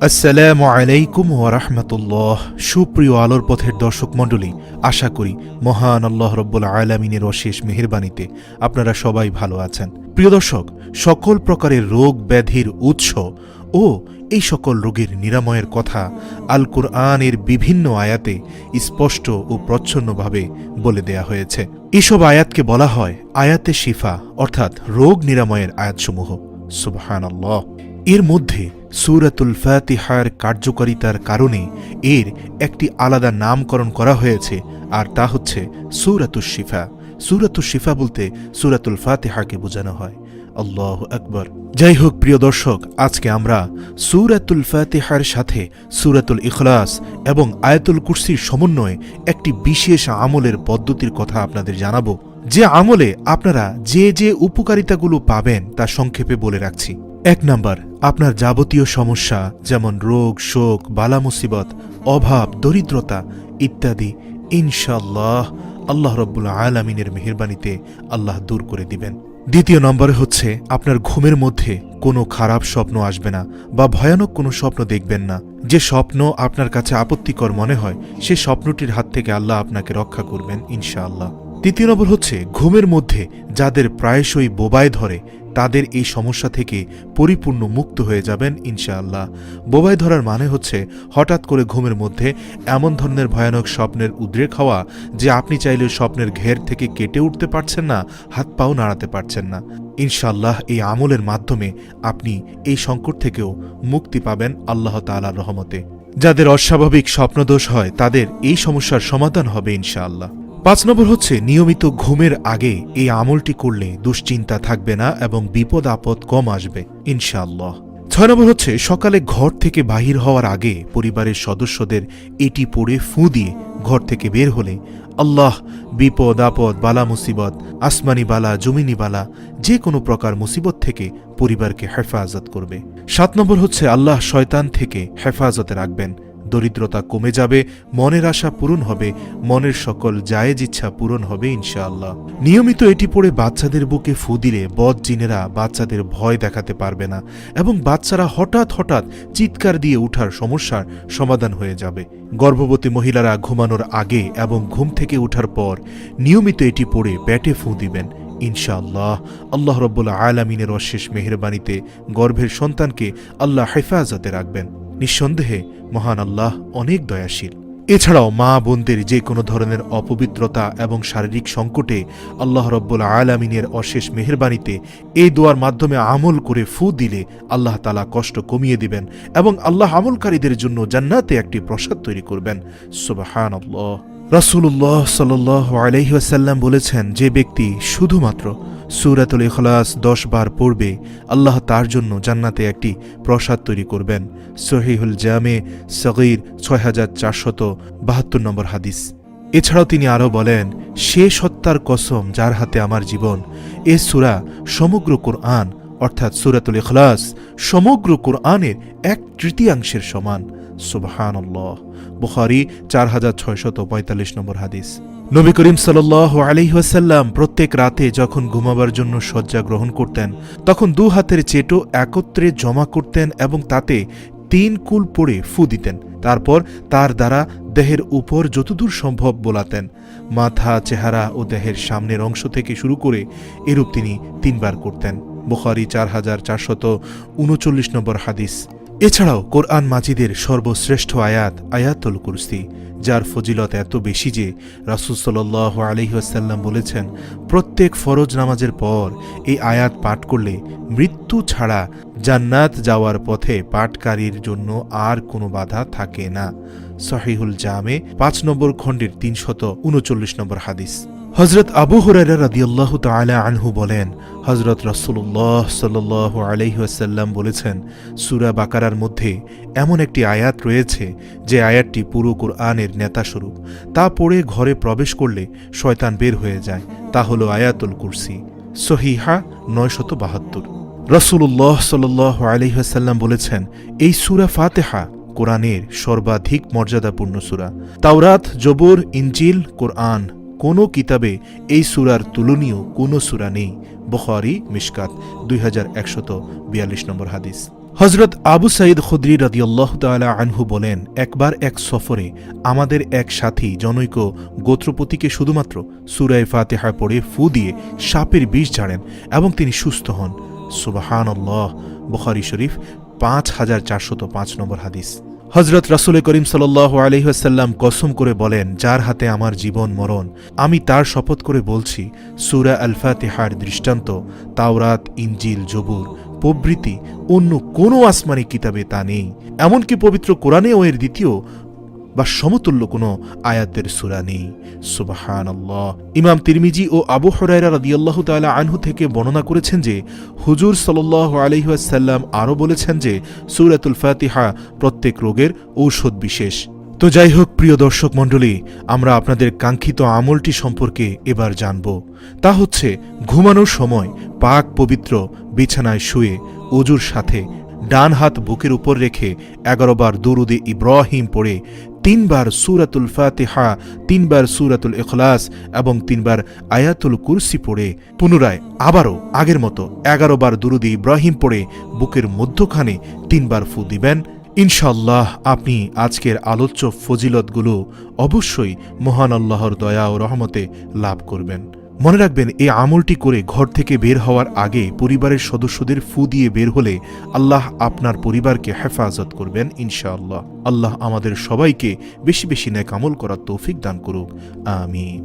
আসসালামু আলাইকুম ওয়া রাহমাতুল্লাহ। সুপ্রিয় আলোর পথের দর্শক মণ্ডলী, আশা করি মহান আল্লাহ রব্বুল আলামিনের অশেষ মেহেরবানিতে আপনারা সবাই ভালো আছেন। প্রিয় দর্শক, সকল প্রকারের রোগ ব্যাধির উৎস ও এই সকল রোগের নিরাময়ের কথা আল কুরআনের বিভিন্ন আয়াতে স্পষ্ট ও প্রচ্ছন্নভাবে বলে দেয়া হয়েছে। এসব আয়াতকে বলা হয় আয়াতে শিফা, অর্থাৎ রোগ নিরাময়ের আয়াতসমূহ। সুবহানাল্লাহ। এর মধ্যে সূরাতুল ফাতিহার কার্যকারিতার কারণে এর একটি আলাদা নামকরণ করা হয়েছে, আর তা হচ্ছে সূরাতুশ শিফা। সূরাতুশ শিফা বলতে সূরাতুল ফাতিহাকে বোঝানো হয়। আল্লাহু আকবার। যাই হোক প্রিয় দর্শক, আজকে আমরা সূরাতুল ফাতিহার সাথে সূরাতুল ইখলাস এবং আয়াতুল কুরসির সমন্বয়ে একটি বিশেষ আমলের পদ্ধতির কথা আপনাদের জানাবো, যে আমলে আপনারা যে যে উপকারিতাগুলো পাবেন তা সংক্ষেপে বলে রাখছি। ১ নাম্বার, আপনার যাবতীয় সমস্যা যেমন রোগ শোক বালা মুসিবত অভাব দরিদ্রতা ইত্যাদি ইনশাআল্লাহ আল্লাহ রব্বুল আলামিনের মেহেরবানিতে আল্লাহ দূর করে দিবেন। ২য় নম্বরে হচ্ছে আপনার ঘুমের মধ্যে কোনো খারাপ স্বপ্ন আসবে না বা ভয়ানক কোনো স্বপ্ন দেখবেন না। যে স্বপ্ন আপনার কাছে আপত্তিকর মনে হয় সে স্বপ্নটির হাত থেকে আল্লাহ আপনাকে রক্ষা করবেন ইনশাআল্লাহ। ৩য় নম্বর হচ্ছে ঘুমের মধ্যে যাদের প্রায়শই বোবায় ধরে তাদের এই সমস্যা থেকে পরিপূর্ণ মুক্ত হয়ে যাবেন ইনশাআল্লাহ। বোবায় ধরার মানে হচ্ছে হঠাৎ করে ঘুমের মধ্যে এমন ধরনের ভয়ানক স্বপ্নের উদ্রেক হওয়া যে আপনি চাইলে স্বপ্নের ঘের থেকে কেটে উঠতে পারছেন না, হাত পাও নাড়াতে পারছেন না। ইনশাআল্লাহ এই আমলের মাধ্যমে আপনি এই সংকট থেকেও মুক্তি পাবেন আল্লাহ তাআলার রহমতে। যাদের অস্বাভাবিক স্বপ্নদোষ হয় তাদের এই সমস্যার সমাধান হবে ইনশাআল্লাহ। ৫ নম্বর হচ্ছে নিয়মিত ঘুমের আগে এই আমলটি করলে দুশ্চিন্তা থাকবে না এবং বিপদ আপদ কম আসবে ইনশাআল্লাহ। ৬ নম্বর হচ্ছে সকালে ঘর থেকে বাহির হওয়ার আগে পরিবারের সদস্যদের এটি পড়ে ফু দিয়ে ঘর থেকে বের হলে আল্লাহ বিপদ আপদ বালা মুসিবত আসমানি বালা জমিনি বালা যে কোনো প্রকার মুসিবত থেকে পরিবারকে হেফাজত করবে। ৭ নম্বর হচ্ছে আল্লাহ শয়তান থেকে হেফাজতে রাখবেন। দরিদ্রতা কমে যাবে, মনের আশা পূরণ হবে, মনের সকল জায়েজ ইচ্ছা পূরণ হবে ইনশাআল্লাহ। নিয়মিত এটি পড়ে বাচ্চাদের বুকে ফু দিলে বদ জিনেরা বাচ্চাদের ভয় দেখাতে পারবে না এবং বাচ্চারা হঠাৎ হঠাৎ চিৎকার দিয়ে উঠার সমস্যার সমাধান হয়ে যাবে। গর্ভবতী মহিলারা ঘুমানোর আগে এবং ঘুম থেকে উঠার পর নিয়মিত এটি পড়ে পেটে ফু দিবেন ইনশাআল্লাহ। আল্লাহ রব্বুল আলামিনের অশেষ মেহেরবানিতে গর্ভের সন্তানকে আল্লাহ হেফাজতে রাখবেন। নিঃসন্দেহে মহান আল্লাহ অনেক দয়াশীল। এছাড়াও মা বোনদের যে কোনো ধরনের অপবিত্রতা এবং শারীরিক সংকটে আল্লাহ রব্বুল আলামিনের অশেষ মেহেরবানিতে এই দোয়ার মাধ্যমে আমল করে ফু দিলে আল্লাহ তাআলা কষ্ট কমিয়ে দিবেন এবং আল্লাহ আমলকারীদের জন্য জান্নাতে একটি প্রসাদ তৈরি করবেন। সুবহানাল্লাহ। রাসূলুল্লাহ সাল্লাল্লাহু আলাইহি ওয়াসাল্লাম বলেছেন, যে ব্যক্তি শুধুমাত্র সূরাতুল ইখলাস ১০ বার পড়বে আল্লাহ তার জন্য জান্নাতে একটি প্রসাদ তৈরি করবেন। সহিহুল জামে সগীর ৬৪৭২ নম্বর হাদিস। এছাড়াও তিনি আরও বলেন, সে সত্তার কসম যার হাতে আমার জীবন, এ সূরা সমগ্র কোরআন অর্থাৎ সূরাতুল ইখলাস সমগ্র কোরআনের ১/৩ সমান। সুবহানাল্লাহ। বুখারী ৪৬৪৫ নম্বর হাদিস। নবী করিম সাল্লাল্লাহু আলাইহি ওয়াসাল্লাম প্রত্যেক রাতে যখন ঘুমাবার জন্য শয্যা গ্রহণ করতেন তখন ২ হাতের চেটো একত্রে জমা করতেন এবং তাতে ৩ কুল পড়ে ফু দিতেন। তারপর তার দ্বারা দেহের উপর যতদূর সম্ভব বোলাতেন। মাথা চেহারা ও দেহের সামনের অংশ থেকে শুরু করে এরূপ তিনি ৩ বার করতেন। বুখারী ৪৪৩৯ নম্বর হাদিস। এছাড়াও কোরআন মাজিদের সর্বশ্রেষ্ঠ আয়াত আয়াতুল কুরসি, যার ফজিলত এত বেশি যে রাসূল সাল্লাল্লাহু আলাইহি ওয়াসাল্লাম বলেছেন, প্রত্যেক ফরজ নামাজের পর এই আয়াত পাঠ করলে মৃত্যু ছাড়া জান্নাত যাওয়ার পথে পাঠকারীর জন্য আর কোনো বাধা থাকে না। সহিহুল জামে ৫ নম্বর খণ্ডের ৩৩৯ নম্বর হাদিস। হযরত আবু হুরায়রা রাদিয়াল্লাহু তাআলা আনহু বলেন, হযরত রাসূলুল্লাহ সাল্লাল্লাহু আলাইহি ওয়াসাল্লাম বলেছেন, সূরা বাকারার মধ্যে এমন একটি আয়াত রয়েছে যে আয়াতটি পুরো কোরআনের নেতাস্বরূপ। তা পড়ে ঘরে প্রবেশ করলে শয়তান বের হয়ে যায়। তা হলো আয়াতুল কুরসি। সহিহা ৯৭২। রাসূলুল্লাহ সাল্লাল্লাহু আলাইহি ওয়াসাল্লাম বলেছেন, এই সূরা ফাতিহা কোরআনের সর্বাধিক মর্যাদাপূর্ণ সূরা। তাওরাত, জবুর, ইনজিল, কোরআন কোনো কিতাবে এই সূরার তুলনীয় কোনো সূরা নেই। বুখারী মিশকাত 2142 নম্বর হাদিস। হযরত আবু সাঈদ খুদরি রাদিয়াল্লাহু তাআলা আনহু বলেন, একবার এক সফরে আমাদের এক সাথী জনৈক গোত্রপতিকে শুধুমাত্র সূরা ফাতিহা পড়ে ফু দিয়ে সাপের বিষ ঝাড়েন এবং তিনি সুস্থ হন। সুবহানাল্লাহ। বুখারী শরীফ 5405 নম্বর হাদিস। হযরত রাসূল করিম সাল্লাল্লাহু আলাইহি ওয়াসাল্লাম কসম করে বলেন, যার হাতে আমার জীবন মরণ, আমি তার শপথ করে বলছি, সূরা আল ফাতিহার দৃষ্টান্ত তাওরাত, ইনজিল, জবুর প্রভৃতি অন্য কোনো আসমানি কিতাবে তা নেই। এমনকি পবিত্র কোরআনেও এর দ্বিতীয় বা সমতুল্য কোনো আয়াতের সূরা নেই। সুবহানাল্লাহ। ইমাম তিরমিজি ও আবু হুরায়রা রাদিয়াল্লাহু তাআলা আনহু থেকে বর্ণনা করেছেন যে হুজুর সাল্লাল্লাহু আলাইহি ওয়াসাল্লাম আরও বলেছেন যে সূরাতুল ফাতিহা প্রত্যেক রোগের ঔষধ বিশেষ। তো যাই হোক, প্রিয় দর্শক মণ্ডলী, আমরা আপনাদের কাঙ্ক্ষিত আমলটি সম্পর্কে এবার জানব। তা হচ্ছে ঘুমানোর সময় পাক পবিত্র বিছানায় শুয়ে ওযুর সাথে ডান হাত বুকের উপর রেখে 11 বার দুরুদে ইব্রাহিম পড়ে 3 বার সূরাতুল ফাতিহা, 3 বার সূরাতুল ইখলাস এবং 3 বার আয়াতুল কুরসি পড়ে পুনরায় আবারও আগের মতো 11 বার দুরুদে ইব্রাহিম পড়ে বুকের মধ্যখানে 3 বার ফু দিবেন। ইনশাআল্লাহ আপনি আজকের আলোচ্য ফজিলতগুলো অবশ্যই মহান আল্লাহর দয়া ও রহমতে লাভ করবেন। মনে রাখবেন, এই আমলটি করে ঘর থেকে বের হওয়ার আগে পরিবারের সদস্যদের ফু দিয়ে বের হলে আল্লাহ আপনার পরিবারকে হেফাজত করবেন ইনশাআল্লাহ। আল্লাহ আমাদের সবাইকে বেশি বেশি নেক আমল করার তৌফিক দান করুক। আমিন।